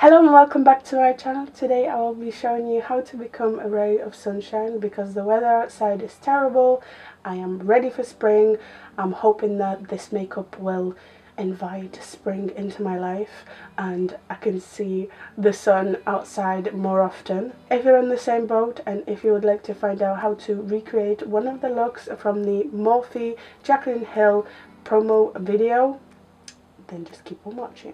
Hello and welcome back to our channel. Today I will be showing you how to become a ray of sunshine because the weather outside is terrible. I am ready for spring. I'm hoping that this makeup will invite spring into my life and I can see the sun outside more often. If you're in the same boat and if you would like to find out how to recreate one of the looks from the Morphe Jaclyn Hill promo video, then just keep on watching.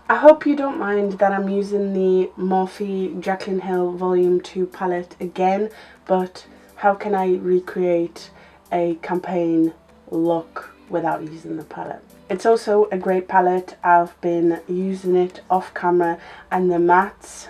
I hope you don't mind that I'm using the Morphe Jaclyn Hill Volume 2 palette again, but how can I recreate a campaign look without using the palette? It's also a great palette. I've been using it off camera and the mattes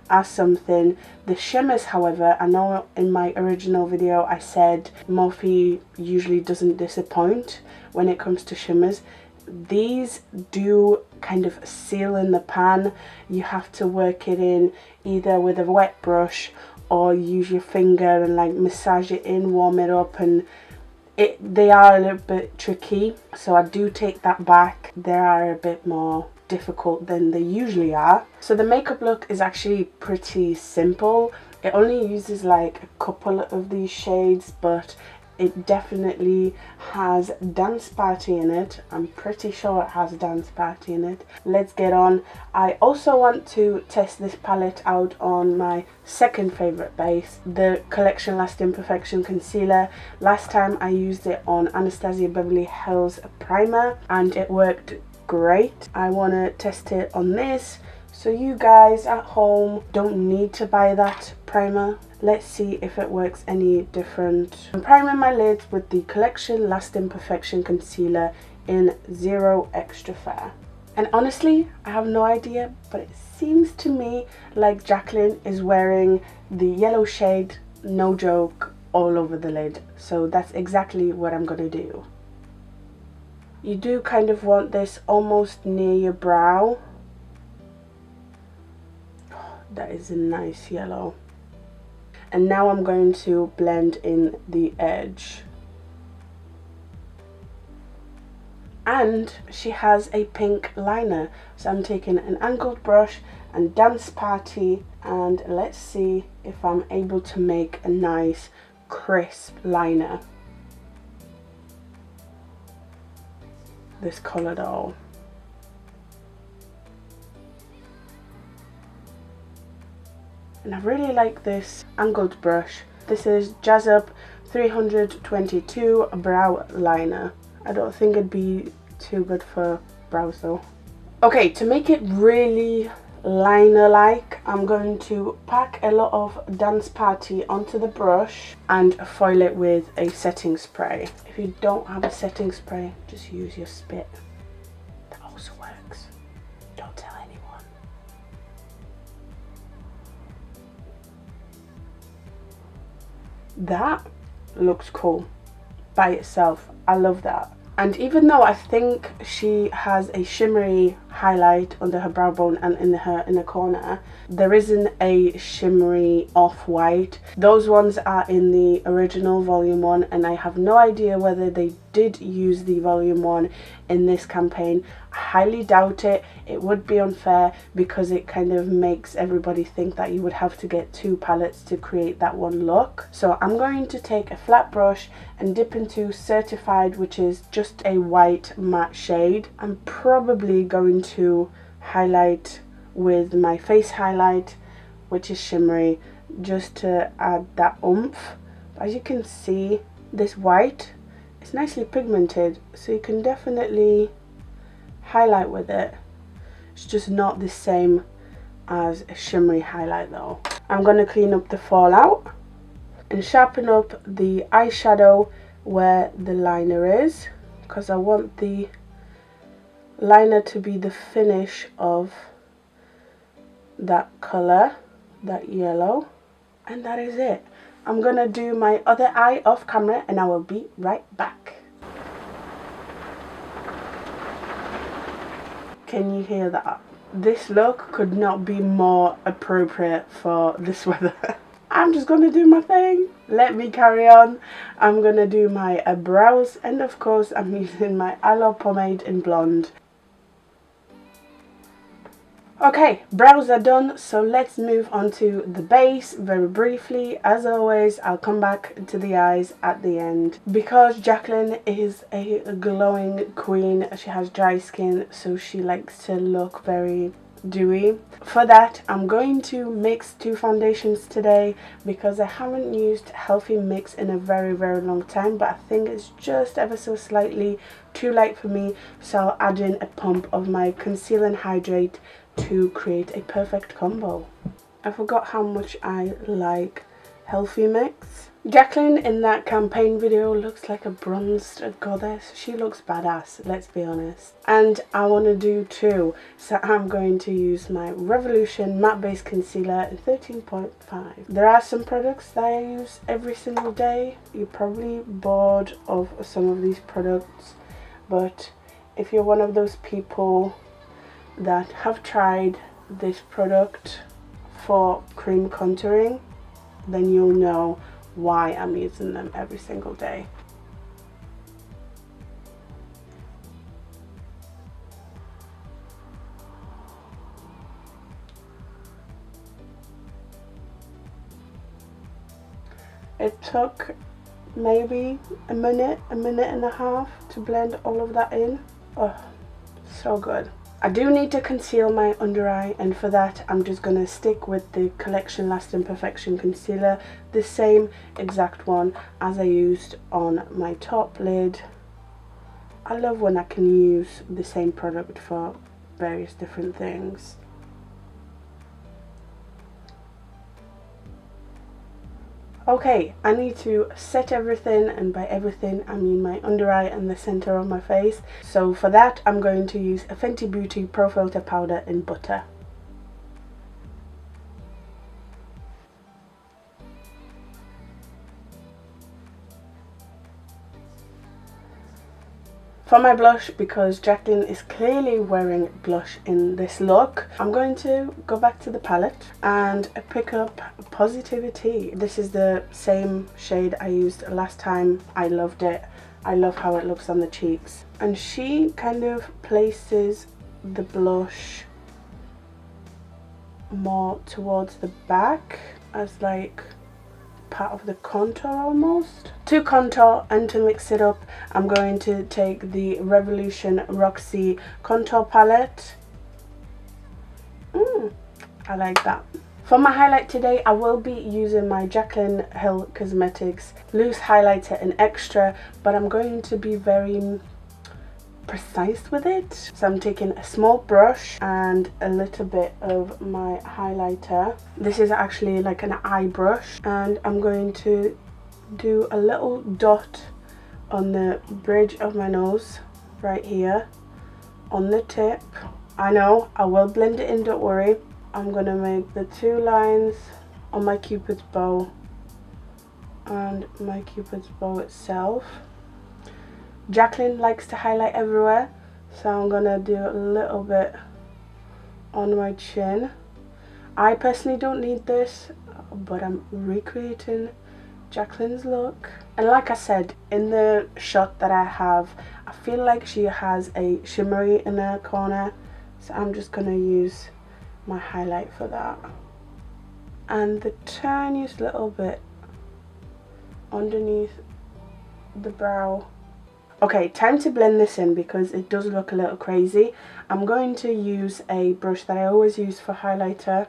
are something. The shimmers, however, I know in my original video I said Morphe usually doesn't disappoint when it comes to shimmers. These do kind of seal in the pan. You have to work it in either with a wet brush or use your finger and like massage it in, warm it up, and they are a little bit tricky, so I do take that back. They are a bit more difficult than they usually are. So the makeup look is actually pretty simple. It only uses like a couple of these shades, but it definitely has Dance Party in it. I'm pretty sure it has Dance Party in it. Let's get on. I also want to test this palette out on my second favorite base, the Collection Lasting Perfection Concealer. Last time I used it on Anastasia Beverly Hills Primer and it worked great. I want to test it on this, so you guys at home don't need to buy that primer. Let's see if it works any different. I'm priming my lids with the Collection Lasting Perfection Concealer in 0 Extra Fair. And honestly, I have no idea, but it seems to me like Jaclyn is wearing the yellow shade, no joke, all over the lid. So that's exactly what I'm gonna do. You do kind of want this almost near your brow. That is a nice yellow. And now I'm going to blend in the edge. And she has a pink liner. So I'm taking an angled brush and Dance Party, and let's see if I'm able to make a nice crisp liner. This colour though. And I really like this angled brush. This is Jazz Up 322 Brow Liner. I don't think it'd be too good for brows though. Okay, to make it really liner-like, I'm going to pack a lot of Dance Party onto the brush and foil it with a setting spray. If you don't have a setting spray, just use your spit. That also works. Don't tell anyone. That looks cool by itself. I love that. And even though I think she has a shimmery highlight under her brow bone and in her inner corner, there isn't a shimmery off-white. Those ones are in the original volume 1 and I have no idea whether they did use the volume 1 in this campaign. I highly doubt it. It would be unfair because it kind of makes everybody think that you would have to get 2 palettes to create that one look. So I'm going to take a flat brush and dip into Certified, which is just a white matte shade. I'm probably going to highlight with my face highlight, which is shimmery, just to add that oomph. But as you can see, this white is nicely pigmented, so you can definitely highlight with it. It's just not the same as a shimmery highlight though. I'm going to clean up the fallout and sharpen up the eyeshadow where the liner is, because I want the liner to be the finish of that colour, that yellow, and that is it. I'm gonna do my other eye off camera and I will be right back. Can you hear that? This look could not be more appropriate for this weather. I'm just gonna do my thing. let me carry on. I'm gonna do my brows, and of course I'm using my Aloe pomade in blonde. Okay, brows are done, so let's move on to the base very briefly. As always, I'll come back to the eyes at the end. Because Jaclyn is a glowing queen, she has dry skin, so she likes to look very dewy. For that, I'm going to mix two foundations today because I haven't used Healthy Mix in a very long time, but I think it's just ever so slightly too light for me, so I'll add in a pump of my Conceal and Hydrate to create a perfect combo. I forgot how much I like Healthy Mix. Jaclyn in that campaign video looks like a bronzed goddess. She looks badass, let's be honest. And I want to do two, so I'm going to use my Revolution Matte Base Concealer in 13.5. There are some products that I use every single day. You're probably bored of some of these products, but if you're one of those people that have tried this product for cream contouring, then you'll know why I'm using them every single day. It took maybe a minute and a half to blend all of that in. Oh, so good. I do need to conceal my under eye, and for that I'm just going to stick with the Collection Lasting Perfection Concealer, the same exact one as I used on my top lid. I love when I can use the same product for various different things. Okay, I need to set everything, and by everything I mean my under eye and the center of my face. So for that I'm going to use a Fenty Beauty Pro Filter Powder in Butter. For my blush, because Jaclyn is clearly wearing blush in this look, I'm going to go back to the palette and pick up Positivity. This is the same shade I used last time. I loved it. I love how it looks on the cheeks. And she kind of places the blush more towards the back as like part of the contour almost. To contour and to mix it up, I'm going to take the Revolution Roxy contour palette. I like that. For my highlight today, I will be using my Jaclyn Hill Cosmetics loose highlighter in Extra, but I'm going to be very precise with it. So I'm taking a small brush and a little bit of my highlighter. This is actually like an eye brush, and I'm going to do a little dot on the bridge of my nose right here on the tip. I know I will blend it in, don't worry. I'm gonna make the two lines on my Cupid's bow and my Cupid's bow itself. Jaclyn likes to highlight everywhere, so I'm gonna do a little bit on my chin. I personally don't need this, but I'm recreating Jaclyn's look. And like I said, in the shot that I have, I feel like she has a shimmery inner corner, so I'm just gonna use my highlight for that. And the tiniest little bit underneath the brow. Okay, time to blend this in because it does look a little crazy. I'm going to use a brush that I always use for highlighter,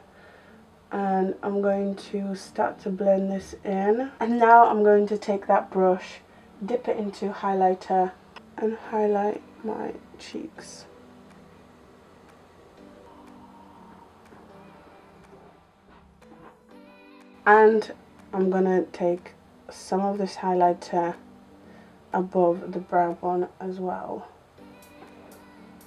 and I'm going to start to blend this in. And now I'm going to take that brush, dip it into highlighter, and highlight my cheeks. And I'm gonna take some of this highlighter above the brow bone as well.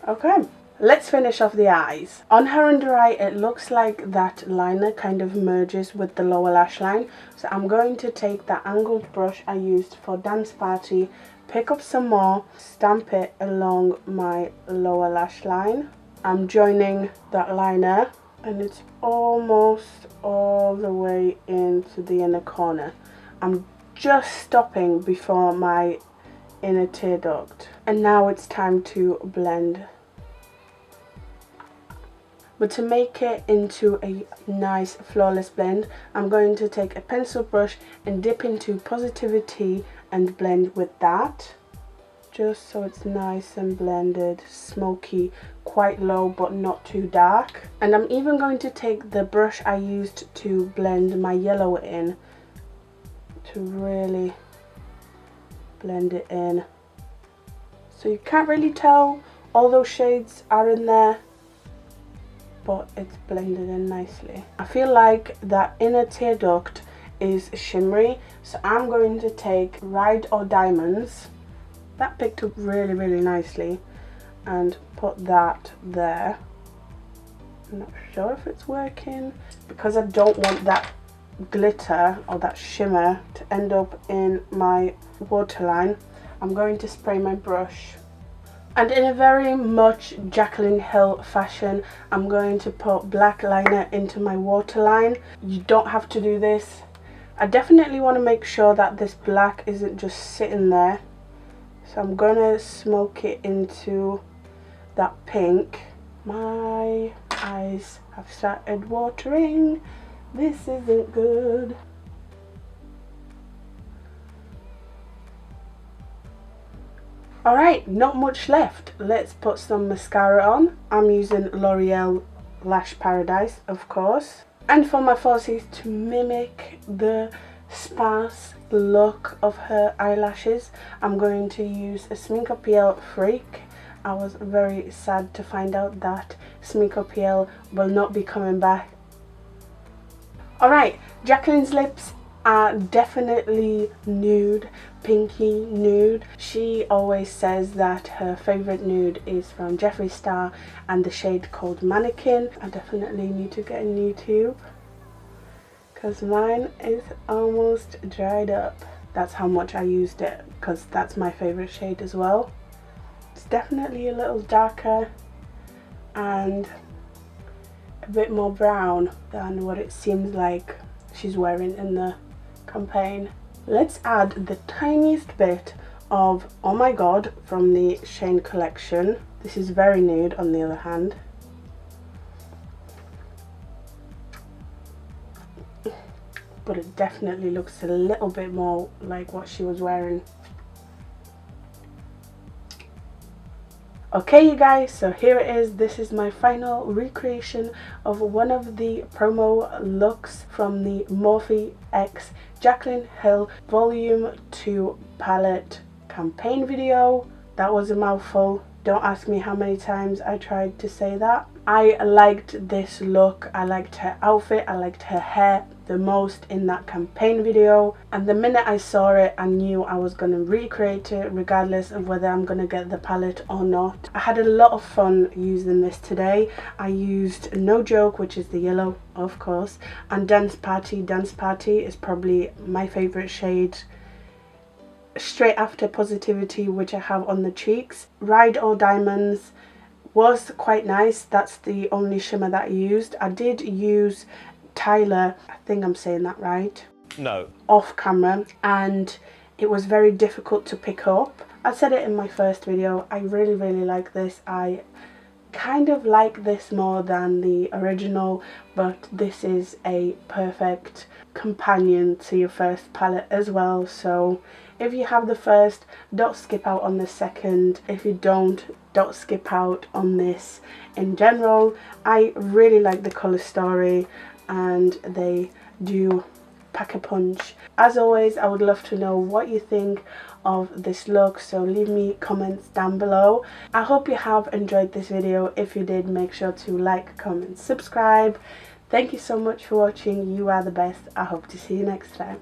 Okay, let's finish off the eyes. On her under eye, it looks like that liner kind of merges with the lower lash line, so I'm going to take that angled brush I used for Dance Party, pick up some more, stamp it along my lower lash line. I'm joining that liner and it's almost all the way into the inner corner. I'm just stopping before my inner tear duct. And now it's time to blend. But to make it into a nice flawless blend, I'm going to take a pencil brush and dip into Positivity and blend with that. Just so it's nice and blended, smoky, quite low but not too dark. And I'm even going to take the brush I used to blend my yellow in to really blend it in. So you can't really tell all those shades are in there, but it's blended in nicely. I feel like that inner tear duct is shimmery, so I'm going to take Ride or Diamonds. That picked up really, really nicely, and put that there. I'm not sure if it's working because I don't want that glitter or that shimmer to end up in my waterline. I'm going to spray my brush. And in a very much Jaclyn Hill fashion, I'm going to put black liner into my waterline. You don't have to do this. I definitely want to make sure that this black isn't just sitting there. So I'm going to smoke it into that pink. My eyes have started watering. This isn't good. Alright, not much left. Let's put some mascara on. I'm using L'Oreal Lash Paradise, of course. And for my falsies, to mimic the sparse look of her eyelashes, I'm going to use a Sminko PL Freak. I was very sad to find out that Sminko PL will not be coming back. Alright, Jaclyn's lips are definitely nude, pinky nude. She always says that her favourite nude is from Jeffree Star and the shade called Mannequin. I definitely need to get a new tube because mine is almost dried up. That's how much I used it, because that's my favourite shade as well. It's definitely a little darker and a bit more brown than what it seems like she's wearing in the campaign. Let's add the tiniest bit of Oh My God from the Shane collection. This is very nude on the other hand. But it definitely looks a little bit more like what she was wearing. Okay you guys, so here it is. This is my final recreation of one of the promo looks from the Morphe X Jaclyn Hill Volume 2 palette campaign video. That was a mouthful. Don't ask me how many times I tried to say that. I liked this look. I liked her outfit. I liked her hair the most in that campaign video, and the minute I saw it I knew I was going to recreate it regardless of whether I'm going to get the palette or not. I had a lot of fun using this today. I used No Joke, which is the yellow of course, and Dance Party. Dance Party is probably my favourite shade, straight after Positivity, which I have on the cheeks. Ride or Diamonds was quite nice. That's the only shimmer that I used. I did use Tyler, I think I'm saying that right, no, off camera, and it was very difficult to pick up. I said it in my first video, I really like this. I kind of like this more than the original, but this is a perfect companion to your first palette as well. So if you have the first, don't skip out on the second. If you don't skip out on this in general. I really like the colour story and they do pack a punch. As always, I would love to know what you think of this look, so leave me comments down below. I hope you have enjoyed this video. If you did, make sure to like, comment, subscribe. Thank you so much for watching. You are the best. I hope to see you next time.